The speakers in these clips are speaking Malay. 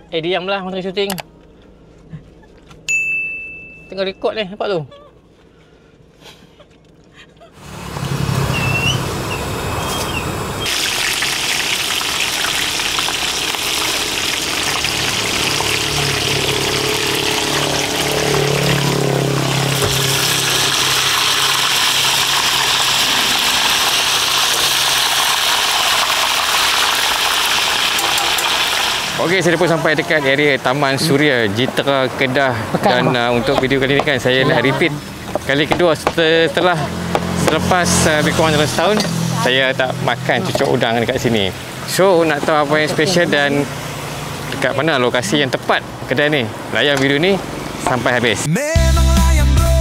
Diamlah, tengah syuting. Tengah rekod ni, nampak tu? Okey, saya pun sampai dekat area Taman Suria, Jitra Kedah. Dan untuk video kali ni kan saya nak repeat kali kedua selepas lebih kurang dalam setahun saya tak makan cucuk udang dekat sini. So nak tahu apa yang special dan dekat mana lokasi yang tepat kedai ni, layan video ni sampai habis. Memang layan bro,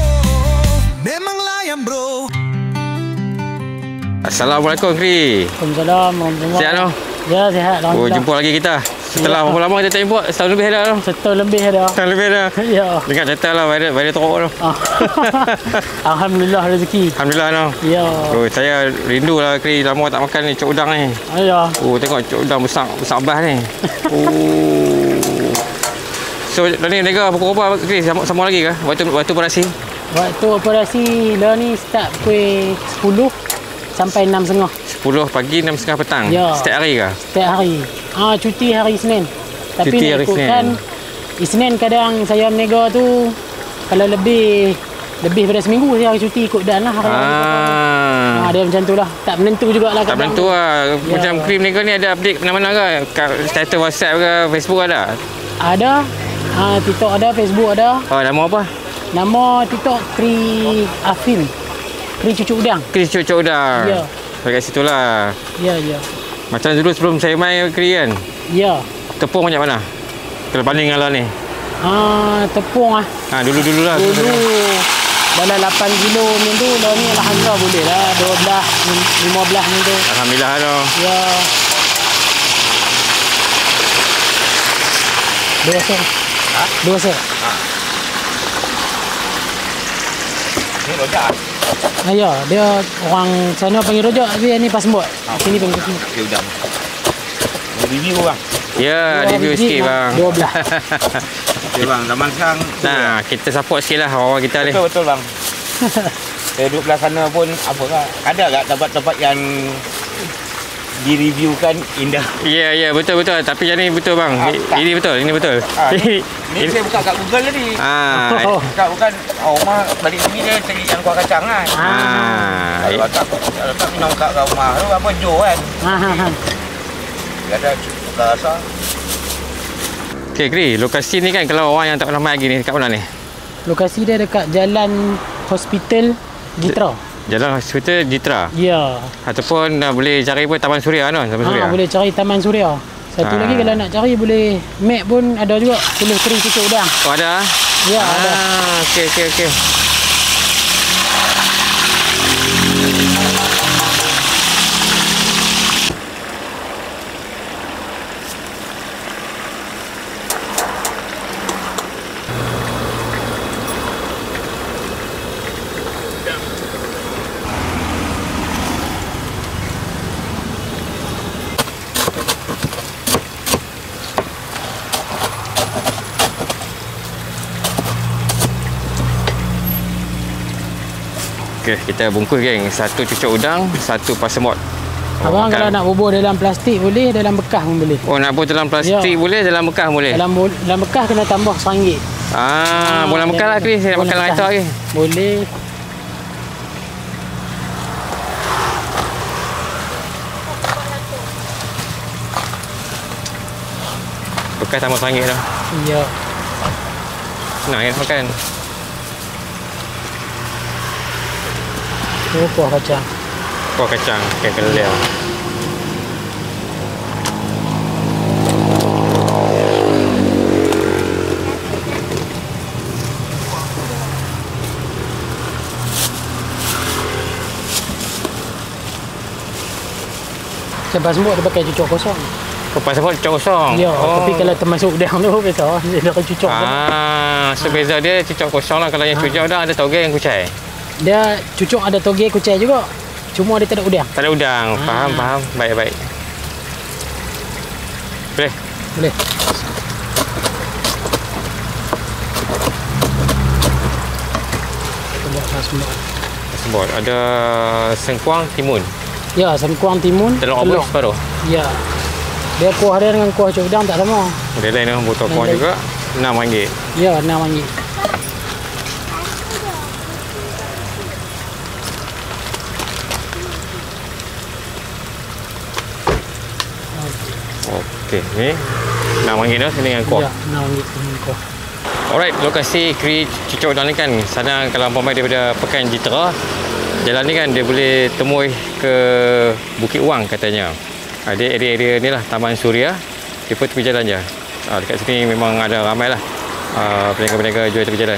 memang layan bro. Assalamualaikum Kri. Waalaikumsalam. Sihat no? Ya, sihat. Oh, jumpa lagi kita. Setelah berapa lama kita tak jumpa? Setahun lebih dah. Setahun lebih dah. Setahun lebih dah. Ya. Dengar cerita lah viral teruk tu. Alhamdulillah rezeki. Alhamdulillah no. Ya. Oh, saya rindu lah Kri, lama tak makan ni cuk udang ni. Ya. Oh, tengok cuk udang besar abah ni. Oh. So, dah ni nega pukul berapa Kri? Sama lagi ke? Waktu operasi? Waktu operasi lah ni start pukul 10 sampai 6.30. 10 pagi, 6.30 petang. Ya. Setiap hari ke? Setiap hari. Cuti hari Isnin. Tapi Cuti nak hari ikutkan Isnin kadang saya menega tu kalau lebih daripada seminggu saya hari cuti ikut dan lah hari dia macam tu lah. Tak menentu jugalah. Tak menentu lah. Ya. Macam Krim ni ni ada update mana-mana ke? Status WhatsApp ke Facebook ada? Ada. TikTok ada, Facebook ada. Oh, nama apa? Nama TikTok Kri Afim. Kri cucuk udang. Kri cucuk udang. Ya. Dekat situ lah. Ya, ya. Macam dulu sebelum saya main Kri kan? Ya. Tepung banyak mana? Kalau banding dengan lah ni? Tepung lah. Dulu-dulu lah. Dulu dalam 8 kilo ni tu, lah ni alhamdulillah boleh lah. 12, 15 ni tu. Alhamdulillah lah. Ya. 2 set. 2 set. Ni rojak. Ya, dia orang sana panggil rojak, tapi ni pasembot. Sini panggil pasembot. Okey, udang. Review bang. Ya, review sikit bang. 12. Okey bang, zaman sekarang. Nah, kita support sikit lah orang-orang kita ni. Betul bang. Saya duduk belah sana pun apa kah? Ada tak tempat-tempat yang direviewkan indah? Ya, betul. Tapi yang ni betul bang. Ini betul. Ni saya buka kat Google tadi. Bukan rumah balik sini dia cari yang kuah kacang kan. Kalau tak minum kat rumah tu apa Jo kan. Dia ada cukup rasa. Okey Kri, lokasi ni kan kalau orang yang tak pernah main lagi ni dekat mana ni? Lokasi dia dekat Jalan Hospital Jitra. Jalan Hospital Jitra. Ya. Ataupun boleh cari pun Taman Suria kan? Taman Suria. Boleh cari Taman Suria. Satu lagi kalau nak cari boleh map pun ada juga. Tulis Kri cucuk udang. Oh ada? Ya, ada. Okey. Okey, kita bungkus geng. Satu cucuk udang, satu pasembot. Abang kalau nak bubur dalam plastik boleh, dalam bekas pun boleh. Oh, nak bubur dalam plastik boleh, dalam bekas boleh? Dalam bekas kena tambah RM1. Boleh bekas lah Kri. Saya nak makan dengan itu lagi. Boleh. Bekas tambah RM1 dah. Ya. Senang kan makan. Kuah kacang. Kuah kacang. Okey, kelelem. Lepas semua dia pakai cucuk kosong. Pasembot cucuk kosong? Ya, tapi kalau termasuk udang tu biasa dia pakai cucuk. So beza dia cucuk kosong lah. Kalau yang cucuk udang ada toge yang kucai. Dia cucuk ada toge kucai juga. Cuma dia tak ada udang. Tak ada udang. Faham. Baik. Boleh? Boleh. Pasembot. Pasembot. Ada sengkuang, timun. Ya, sengkuang, timun, Telur apa separuh? Ya. Dia kuah dia dengan kuah cuk udang tak sama. Dia lain dengan botol kuah juga. RM6. Ya, RM6. Okey, ni RM6 dah sini dengan kuah. Ya, RM6 dengan kuah. Alright, lokasi keri cucuk udang ni kan sana kalau umpamai daripada Pekan Jitera, jalan ni kan dia boleh temui ke Bukit Wang katanya. Dia area-area ni lah Taman Suria. Dia pun tepi jalan je. Dekat sini memang ada ramai lah peniaga-peniaga jual tepi jalan.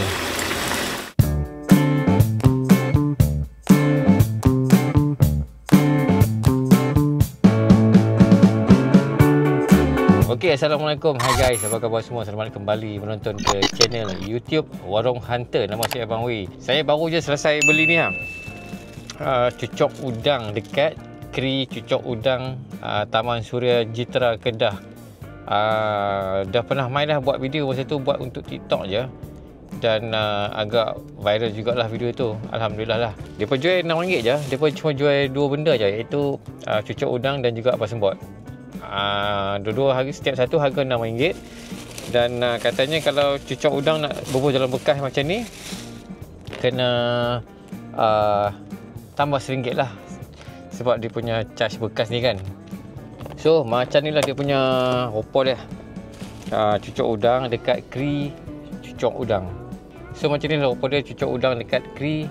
Okay, Assalamualaikum. Hai guys, apa khabar semua? Selamat kembali menonton ke channel YouTube Warung Hunter. Nama saya Abang Wei. Saya baru je selesai beli ni lah. Cucuk udang dekat Keri Cucuk Udang Taman Suria Jitera Kedah. Dah pernah main dah buat video masa tu, buat untuk TikTok je. Dan agak viral jugalah video tu. Alhamdulillah lah. Dia pun jual RM6 je. Dia pun cuma jual dua benda je, iaitu cucuk udang dan juga pasembot. Dua-dua harga, setiap satu harga RM6. Dan katanya kalau cucuk udang nak bubur dalam bekas macam ni, kena tambah RM1 lah, sebab dia punya charge bekas ni kan. So macam ni lah dia punya rupa dia. Cucuk udang dekat Keri Cucuk Udang. So macam ni lah rupa dia, cucuk udang dekat Keri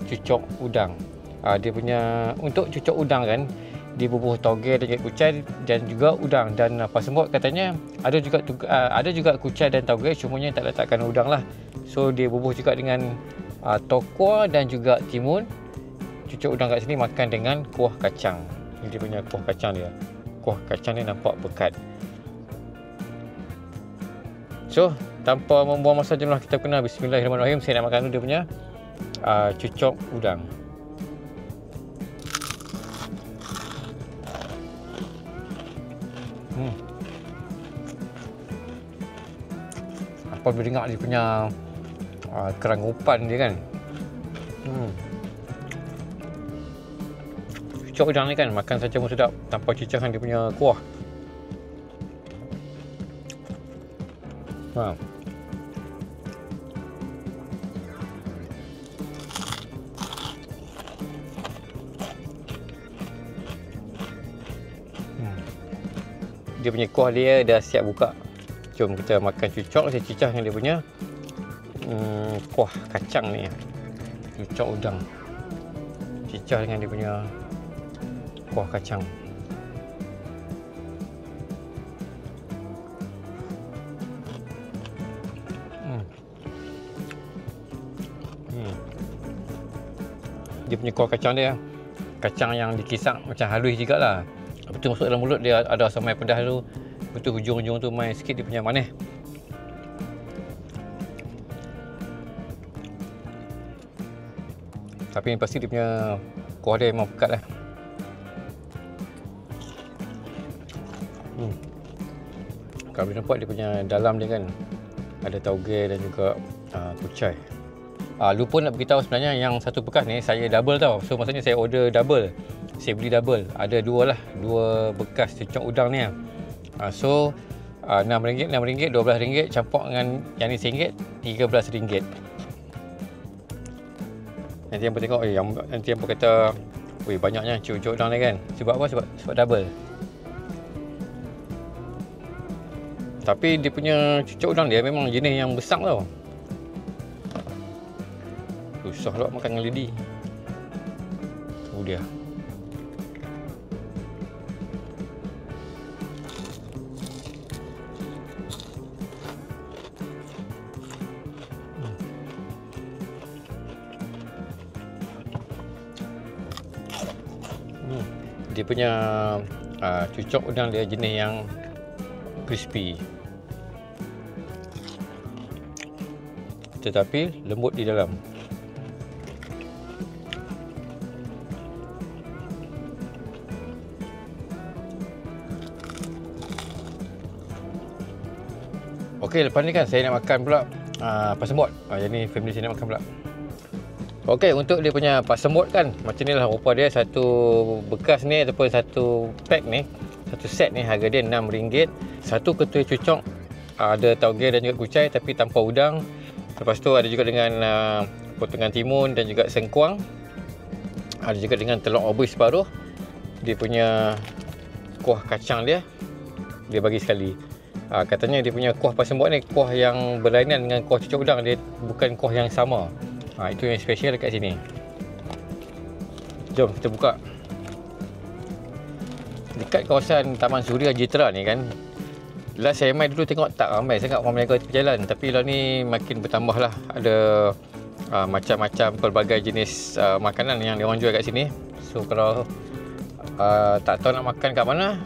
Cucuk Udang. Dia punya untuk cucuk udang kan, dia bubuh tauge dan kucai dan juga udang. Dan pasembot katanya ada juga kucai dan tauge, cumanya tak letakkan udang lah. So dia bubuh juga dengan tokwa dan juga timun. Cucuk udang kat sini makan dengan kuah kacang. Ini dia punya kuah kacang dia. Kuah kacang ni nampak pekat. So tanpa membuang masa, jomlah kita kenal. Bismillahirrahmanirrahim. Saya nak makan dulu dia punya cucuk udang. Apa boleh dengar dia punya kerangupan dia kan. Cucuk udang ni kan makan saja pun sedap tanpa cicahan dia punya kuah. Dia punya kuah dia dah siap buka. Jom kita makan cucuk. Saya cicah dengan dia punya kuah kacang ni. Cucuk udang cicah dengan dia punya kuah kacang. Dia punya kuah kacang dia, kacang yang dikisak macam halus juga lah. Betul masuk dalam mulut dia ada asam manis pedas tu. Betul hujung-hujung tu main sikit dia punya manis. Tapi yang pasti dia punya kuah dia memang pekat lah. Kalau boleh nampak dia punya dalam dia kan ada tauge dan juga kucai. Lupa nak beritahu sebenarnya yang satu bekas ni saya double tau. So maksudnya saya order double. Saya beli double. Ada dua lah, dua bekas cucuk udang ni. So RM6, RM6, RM12 campur dengan yang ni RM1, RM13. Nanti yang tengok nanti yang kata, "Weh, banyaknya cucuk udang ni kan." Sebab apa? Sebab double. Tapi dia punya cucuk udang dia memang jenis yang besar tau. Susah lah makan dengan lidi. Tu dia. Dia punya cucuk udang dia jenis yang crispy, tetapi lembut di dalam. Okey, lepas ni kan saya nak makan pula pasembot. Yang ni family saya nak makan pula. Okey, untuk dia punya pasemut kan, macam ni lah rupa dia. Satu bekas ni ataupun satu pack ni, satu set ni harga dia RM6. Satu ketua cucok, ada tauge dan juga kucai tapi tanpa udang. Lepas tu ada juga dengan potongan timun dan juga sengkuang. Ada juga dengan telur obus separuh. Dia punya kuah kacang dia bagi sekali. Katanya dia punya kuah pasemut ni kuah yang berlainan dengan kuah cucuk udang, dia bukan kuah yang sama. Itu yang special dekat sini. Jom kita buka. Dekat kawasan Taman Suria Jitra ni kan, last saya mai dulu tengok tak ramai sangat orang berniaga tepi jalan, tapi lah ni makin bertambah lah. Ada macam-macam pelbagai jenis makanan yang diorang jual kat sini. So kalau tak tahu nak makan kat mana,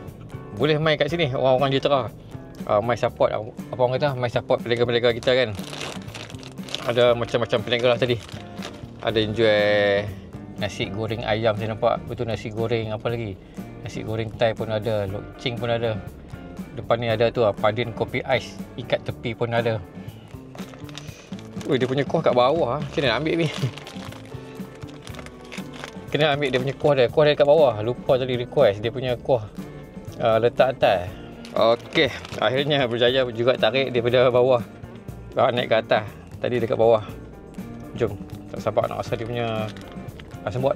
boleh mai kat sini orang-orang Jitra. Mai support, apa orang kata, mai support peniaga-peniaga kita kan. Ada macam-macam peniaga lah tadi. Ada yang jual nasi goreng ayam saya nampak. Betul, nasi goreng apa lagi, nasi goreng Thai pun ada, lokcing pun ada. Depan ni ada tu Padin kopi ais ikat tepi pun ada. Ui, dia punya kuah kat bawah. Macam mana nak ambil ni? Kena ambil dia punya kuah dia. Kuah dia kat bawah. Lupa tadi request dia punya kuah letak atas. Okey, akhirnya berjaya juga tarik daripada bawah naik ke atas. Tadi dekat bawah. Jom, tak sabar nak rasa dia punya pasemut.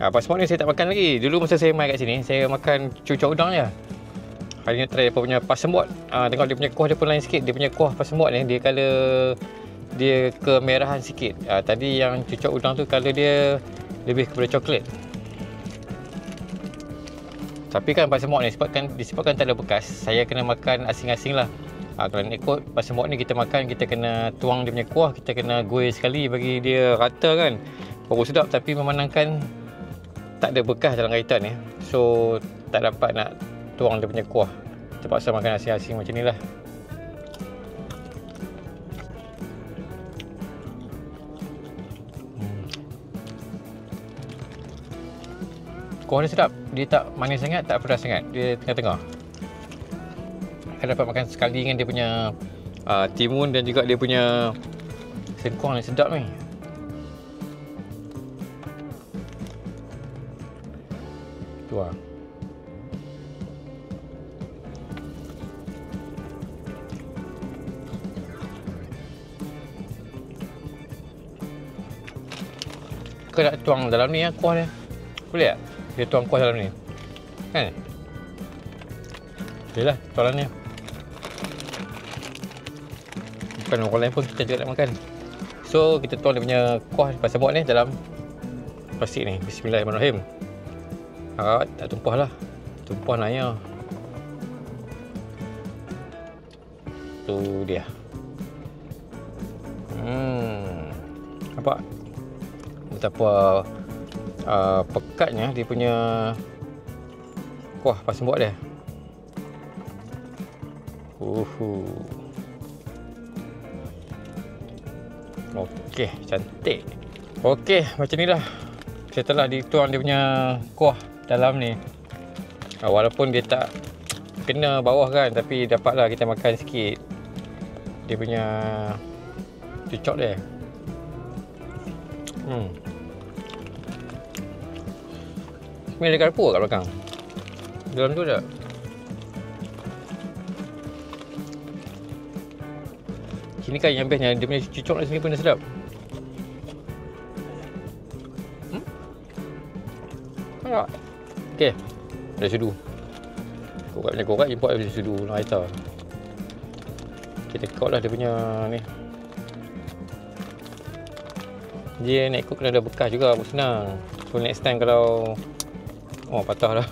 Pasemut ni saya tak makan lagi. Dulu masa saya mai kat sini, saya makan cucuk udang je. Hari ni try apa punya pasemut. Tengok dia punya kuah dia pun lain sikit. Dia punya kuah pasemut ni dia color dia kemerahan sikit. Tadi yang cucuk udang tu color dia lebih kepada coklat. Tapi kan pasemut ni disebabkan tak ada bekas, saya kena makan asing-asing lah. Kalau nak ikut pasemut ni kita makan, kita kena tuang dia punya kuah, kita kena goreng sekali bagi dia rata kan, baru sedap. Tapi memandangkan tak ada bekas dalam kaitan ni, so tak dapat nak tuang dia punya kuah, terpaksa makan asing-asing macam ni lah. Kuah dia sedap, dia tak manis sangat, tak pedas sangat, dia tengah-tengah. Akan dapat makan sekali dengan dia punya timun dan juga dia punya sengkuang yang sedap ni. Tu lah. Kau nak tuang dalam ni kuah dia? Boleh tak? Dia tuang kuah dalam ni kan? Boleh lah, tuang dalam ni. Bukan orang lain pun kita juga nak makan. So kita tuang dia punya kuah pasemut ni dalam plastik ni. Bismillahirrahmanirrahim. Harap tak tumpah lah. Tumpah nanya. Tu dia. Nampak betapa pekatnya dia punya kuah pasemut dia. Okey, cantik. Okey, macam ni lah setelah dituang dia punya kuah dalam ni. Walaupun dia tak kena bawah kan, tapi dapatlah kita makan sikit dia punya cucuk dia. Ni ada garpu kat belakang. Dalam tu ada. Sini kan yang bestnya, dia punya cucuk kat sini pun dah sedap. Nampak? Okey. Ada sudu. Korak import ada sudu raita. Kita kau lah dia punya ni. Dia nak ikut kena ada bekas juga, senang. So next time kalau patah lah.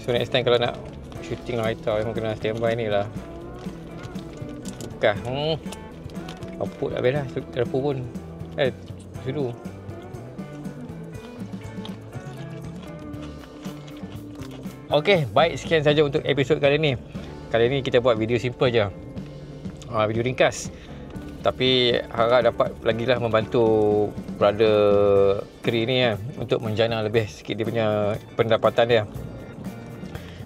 So next time kalau nak shooting raita memang kena standby ni lah. Bekas. Apa tak habis dah, dapur pun sudu. Okey, baik, sekian saja untuk episod kali ni. Kali ni kita buat video simple je, video ringkas. Tapi harap dapat lagi lah membantu brother Kri ni untuk menjana lebih sikit dia punya pendapatan dia.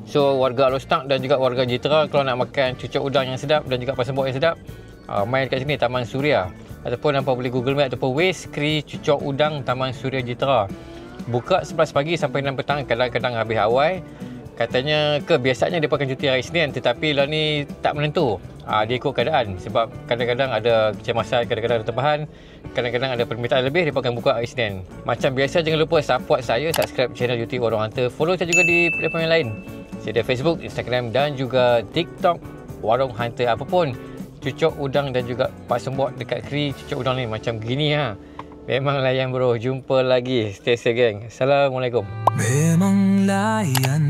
So warga Alostak dan juga warga Jitra, kalau nak makan cucuk udang yang sedap dan juga pasemut yang sedap, main kat sini Taman Suria. ataupun hampa boleh Google Map ataupun Waze Kri Cucuk Udang Taman Suria Jitera. Buka 11 pagi sampai 6 petang, kadang-kadang habis awal. Katanya biasanya dia pakai cuti hari Isnin, tetapi lah ni tak menentu. Dia ikut keadaan, sebab kadang-kadang ada kecemasan, kadang-kadang ada tambahan, kadang-kadang ada permintaan lebih, dia akan buka hari Isnin. Macam biasa, jangan lupa support saya, subscribe channel YouTube Warung Hunter, follow saya juga di platform yang lain. Saya ada Facebook, Instagram dan juga TikTok Warung Hunter. Apapun cucuk udang dan juga Pak Sembok dekat Kri Cucuk Udang ni macam gini Memang layan bro. Jumpa lagi. Stay safe geng. Assalamualaikum. Memang layan